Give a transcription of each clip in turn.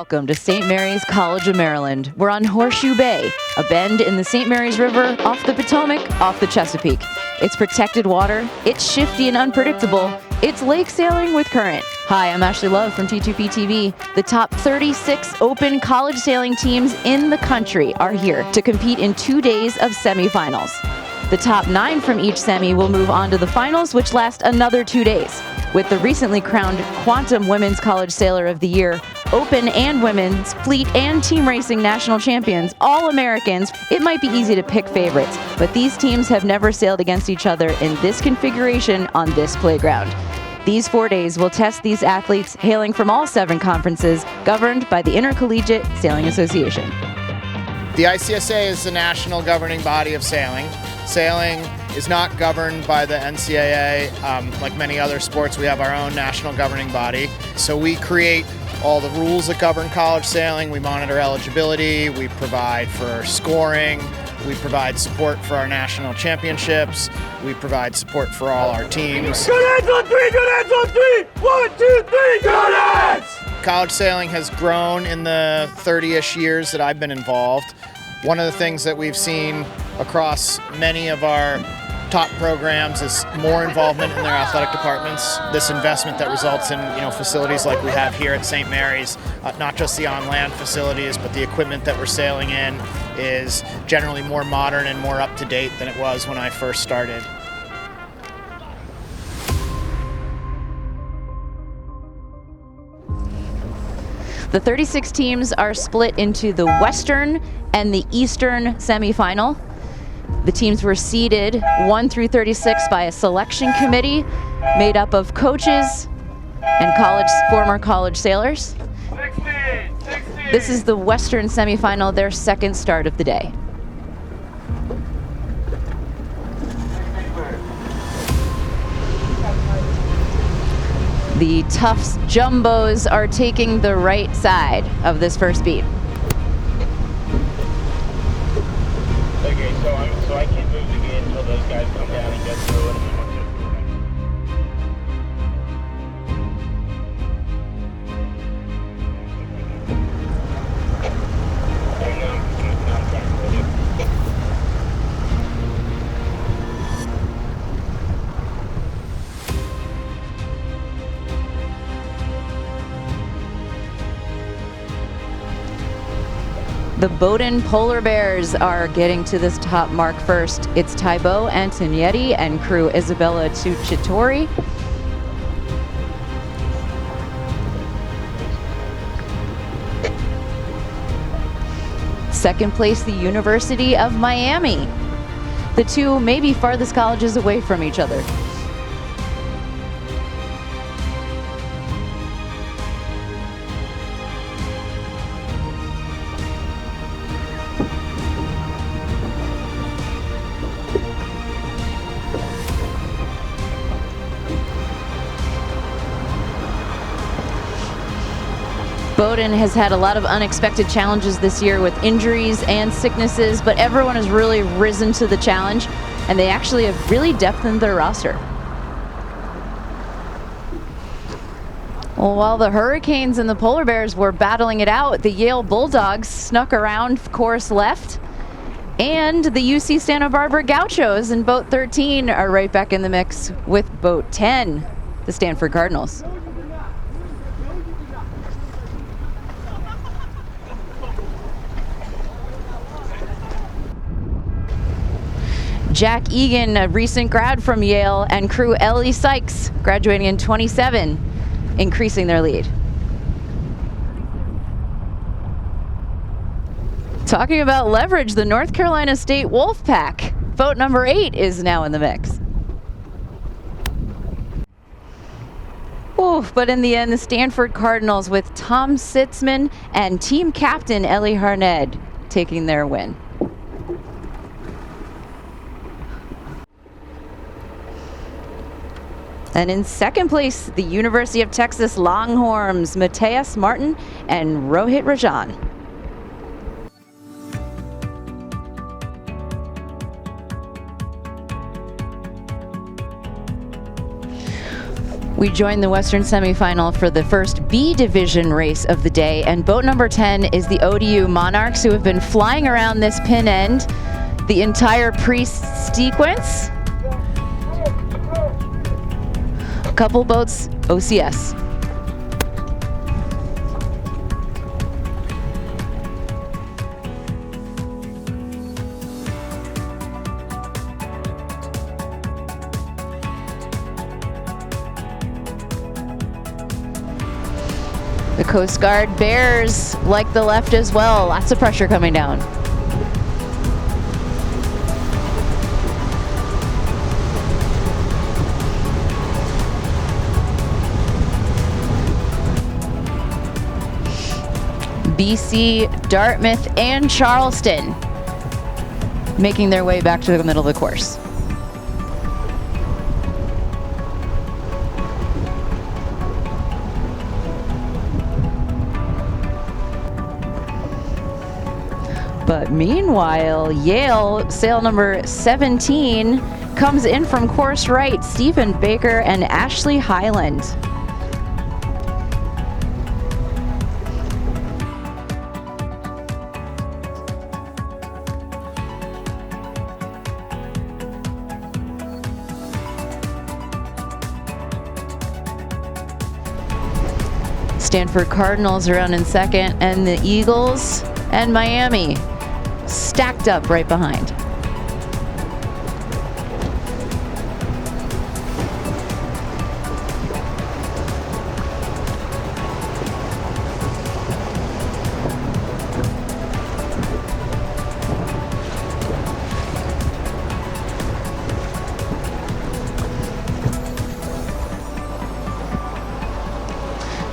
Welcome to St. Mary's College of Maryland. We're on Horseshoe Bay, a bend in the St. Mary's River, off the Potomac, off the Chesapeake. It's protected water, it's shifty and unpredictable, it's lake sailing with current. Hi, I'm Ashley Love from T2P TV. The top 36 open college sailing teams in the country are here to compete in 2 days of semifinals. The top 9 from each semi will move on to the finals, which last another 2 days. With the recently crowned Quantum Women's College Sailor of the Year, Open and Women's, Fleet and Team Racing national champions, all Americans, it might be easy to pick favorites, but these teams have never sailed against each other in this configuration on this playground. These 4 days will test these athletes hailing from all 7 conferences governed by the Intercollegiate Sailing Association. The ICSA is the national governing body of sailing. Sailing is not governed by the NCAA. Like many other sports, we have our own national governing body. So we create all the rules that govern college sailing. We monitor eligibility. We provide for scoring. We provide support for our national championships. We provide support for all our teams. Good hands on three! Good hands on three! 1, 2, 3! Good hands! College sailing has grown in the 30-ish years that I've been involved. One of the things that we've seen across many of our top programs is more involvement in their athletic departments. This investment that results in facilities like we have here at St. Mary's, not just the on-land facilities, but the equipment that we're sailing in is generally more modern and more up-to-date than it was when I first started. The 36 teams are split into the Western and the Eastern semifinal. The teams were seeded 1 through 36 by a selection committee made up of coaches and former college sailors. 16. This is the Western semifinal, their second start of the day. The Tufts Jumbos are taking the right side of this first beat. Okay, so I can't move the gate until those guys come down and get through it. The Bowdoin Polar Bears are getting to this top mark first. It's Thibaut Antonietti and crew Isabella Tuccitori. Second place, the University of Miami. The two maybe farthest colleges away from each other. Bowdoin has had a lot of unexpected challenges this year with injuries and sicknesses, but everyone has really risen to the challenge, and they actually have really depthened their roster. Well, while the Hurricanes and the Polar Bears were battling it out, the Yale Bulldogs snuck around course left, and the UC Santa Barbara Gauchos in boat 13 are right back in the mix with boat 10, the Stanford Cardinals. Jack Egan, a recent grad from Yale, and crew Ellie Sykes, graduating in 27, increasing their lead. Talking about leverage, the North Carolina State Wolfpack, boat number 8, is now in the mix. Ooh, but in the end, the Stanford Cardinals with Tom Sitzman and team captain Ellie Harned taking their win. And in second place, the University of Texas Longhorns, Mateus Martin and Rohit Rajan. We join the Western semifinal for the first B division race of the day, and boat number 10 is the ODU Monarchs, who have been flying around this pin end the entire pre-sequence. Couple boats, OCS. The Coast Guard bears like the left as well. Lots of pressure coming down. BC, Dartmouth, and Charleston making their way back to the middle of the course. But meanwhile, Yale, sail number 17, comes in from course right, Stephen Baker and Ashley Highland. Stanford Cardinals around in second, and the Eagles and Miami stacked up right behind.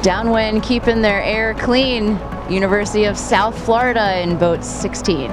Downwind keeping their air clean. University of South Florida in boat 16.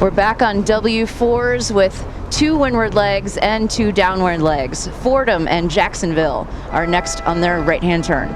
We're back on W4s with 2 windward legs and 2 downward legs. Fordham and Jacksonville are next on their right-hand turn.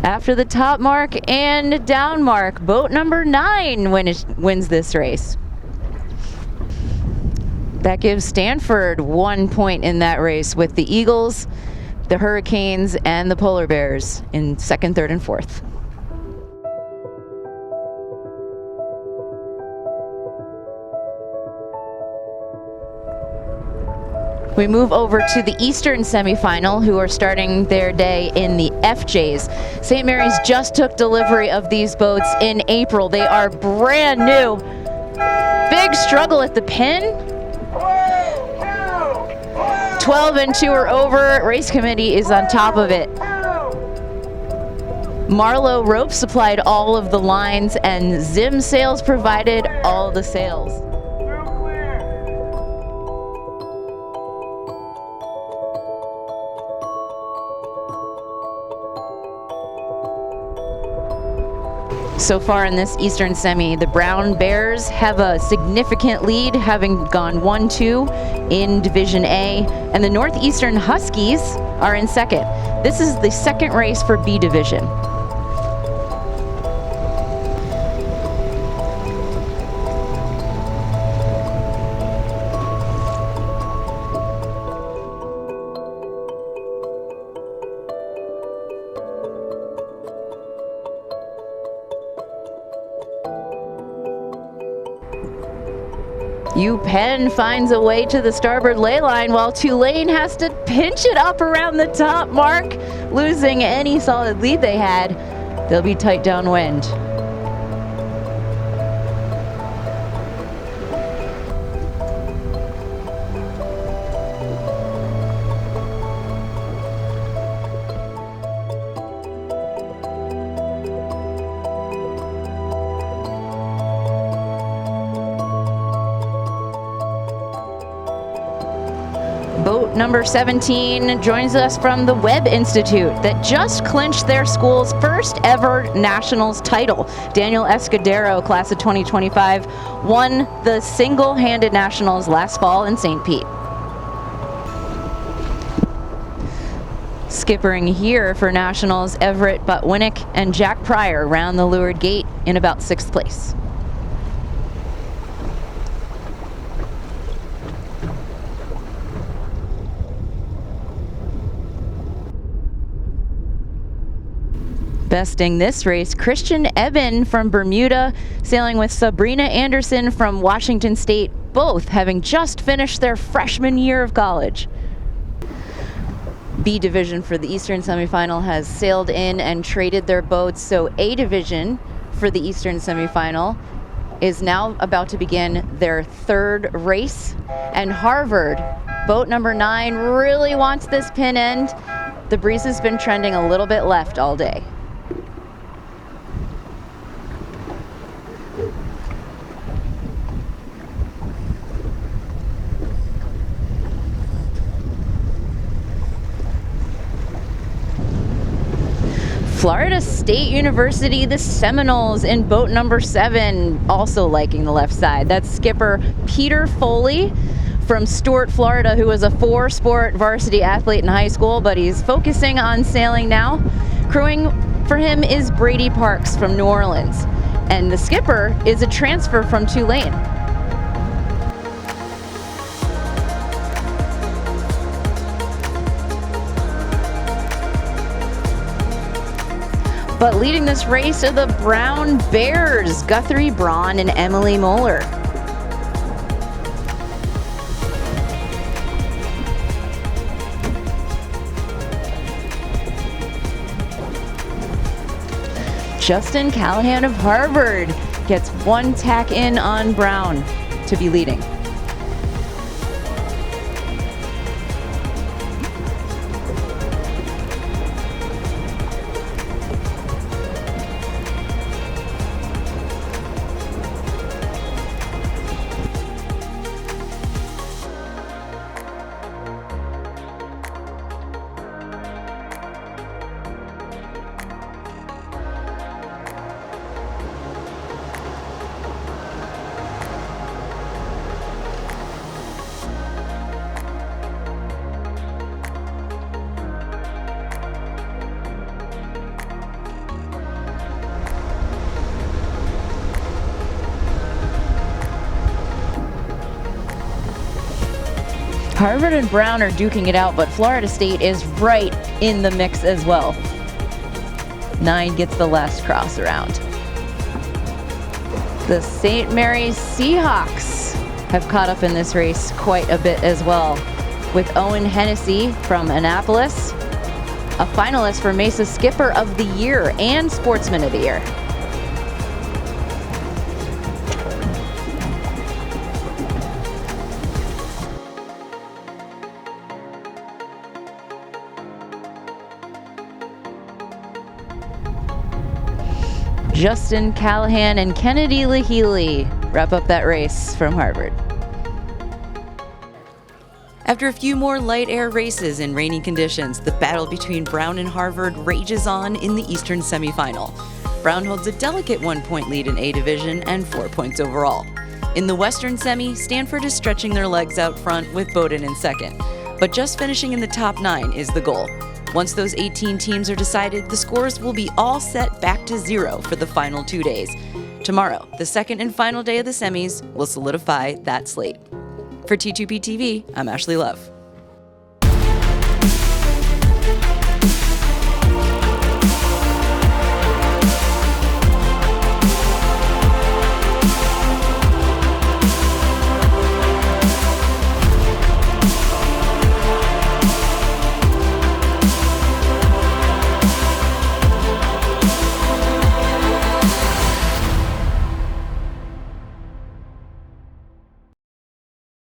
After the top mark and down mark, boat number 9 wins this race. That gives Stanford 1 point in that race, with the Eagles, the Hurricanes, and the Polar Bears in second, third, and fourth. We move over to the Eastern semifinal, who are starting their day in the FJs. St. Mary's just took delivery of these boats in April. They are brand new. Big struggle at the pin. 12 and 2 are over. Race committee is on top of it. Marlowe Rope supplied all of the lines, and Zim Sails provided all the sails. So far in this Eastern semi, the Brown Bears have a significant lead, having gone 1-2 in Division A, and the Northeastern Huskies are in second. This is the second race for B Division. UPenn finds a way to the starboard ley line, while Tulane has to pinch it up around the top mark, losing any solid lead they had. They'll be tight downwind. Boat number 17 joins us from the Webb Institute that just clinched their school's first ever nationals title. Daniel Escudero, class of 2025, won the single-handed nationals last fall in St. Pete. Skippering here for nationals, Everett Butt-Winnick and Jack Pryor round the leeward gate in about 6th place. Besting this race, Christian Eben from Bermuda, sailing with Sabrina Anderson from Washington State, both having just finished their freshman year of college. B division for the Eastern semifinal has sailed in and traded their boats, so A division for the Eastern semifinal is now about to begin their 3rd race. And Harvard, boat number 9, really wants this pin end. The breeze has been trending a little bit left all day. Florida State University, the Seminoles in boat number 7, also liking the left side. That's skipper Peter Foley from Stuart, Florida, who was a 4-sport varsity athlete in high school, but he's focusing on sailing now. Crewing for him is Brady Parks from New Orleans, and the skipper is a transfer from Tulane. But leading this race are the Brown Bears, Guthrie Braun and Emily Moeller. Justin Callahan of Harvard gets 1 tack in on Brown to be leading. Harvard and Brown are duking it out, but Florida State is right in the mix as well. 9 gets the last cross around. The St. Mary's Seahawks have caught up in this race quite a bit as well, with Owen Hennessy from Annapolis, a finalist for Mesa Skipper of the Year and Sportsman of the Year. Justin Callahan and Kennedy Lahili wrap up that race from Harvard. After a few more light air races in rainy conditions, the battle between Brown and Harvard rages on in the Eastern semifinal. Brown holds a delicate 1-point lead in A division and 4 points overall. In the Western semi, Stanford is stretching their legs out front with Bowdoin in second, but just finishing in the top 9 is the goal. Once those 18 teams are decided, the scores will be all set back to 0 for the final 2 days. Tomorrow, the second and final day of the semis, will solidify that slate. For T2P TV, I'm Ashley Love.